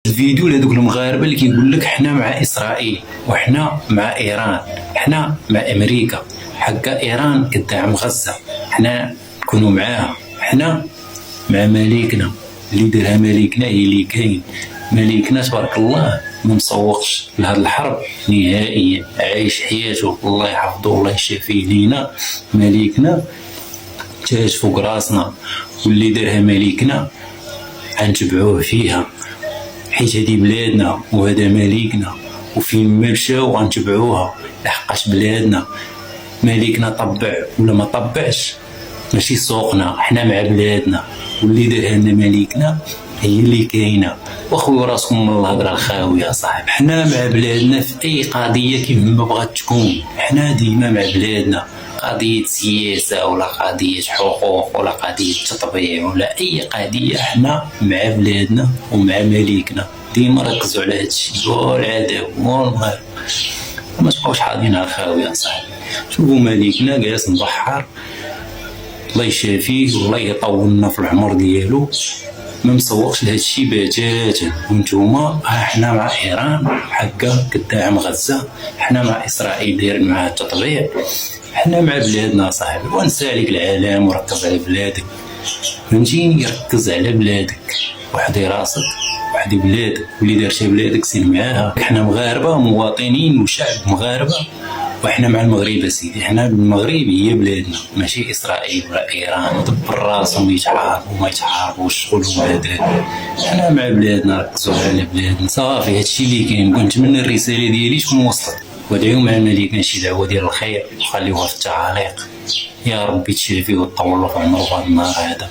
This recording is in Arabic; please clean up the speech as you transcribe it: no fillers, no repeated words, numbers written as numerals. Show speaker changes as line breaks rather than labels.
الفيديو لهذوك المغاربه اللي كيقول لك حنا مع اسرائيل وحنا مع ايران، حنا مع امريكا، حكا ايران كدعم غزه، حنا نكونوا معاها، حنا مع مليكنا اللي دارها مليكنا هي اللي كاين. مليكنا تبارك الله ما مسوقش لهاد الحرب نهائيا، عايش حياته الله يحفظه والله يشافيه لينا. مليكنا تاج فوق راسنا، واللي دارها مليكنا غنتبعوه فيها، حيت هذه بلادنا وهذا مليكنا، وفين ما مشاو غنتبعوها لحقاش بلادنا. مليكنا طبع ولا ما طبعش ماشي سوقنا، حنا مع بلادنا، واللي دارها لنا مليكنا هي اللي كاينه. واخويا راسكم من الهضره الخاويه صاحبي، حنا مع بلادنا في اي قضيه كيف ما بغات تكون، حنا ديما مع بلادنا. قضيه سياسه ولا قضيه حقوق ولا قضيه تطبيع ولا اي قضيه، حنا مع بلادنا ومع مليكنا. ديما ركزوا على هذا الشيء، والعداو والمغرب ما تبقاوش حاضين على الخاويه صاحبي. شوفوا مليكنا جالس مضحر الله يشافيه والله يطولنا في العمر ديالو، ما مسوقش لهذا الشيء بتاتا. وانتوما حنا مع ايران حكا كدعم غزه، حنا مع اسرائيل دايرين معها التطبيع، حنا مع بلادنا صاحبي. ونسى عليك العالم وركز على بلادك، فهمتيني؟ ركز على بلادك، وحدي راسك وحدي بلادك، واللي دارتها بلادك سير معاها. حنا مغاربه مواطنين وشعب مغاربه، وحنا مع المغرب سيدي. حنا المغرب هي بلادنا ماشي اسرائيل ولا ايران. دبر راسهم يتحاربوا ما يتحاربوش شغلهم هذاك، حنا مع بلادنا ركزوا على بلادنا صافي. هادشي اللي كاين. كنتمنى الرساله ديالي تكون وصلت، وادعيو معنا لينا شي دعوه ديال الخير وخليوها في التعاليق. يا ربي تشافيه وتطول في عمره في هذا النهار هذا.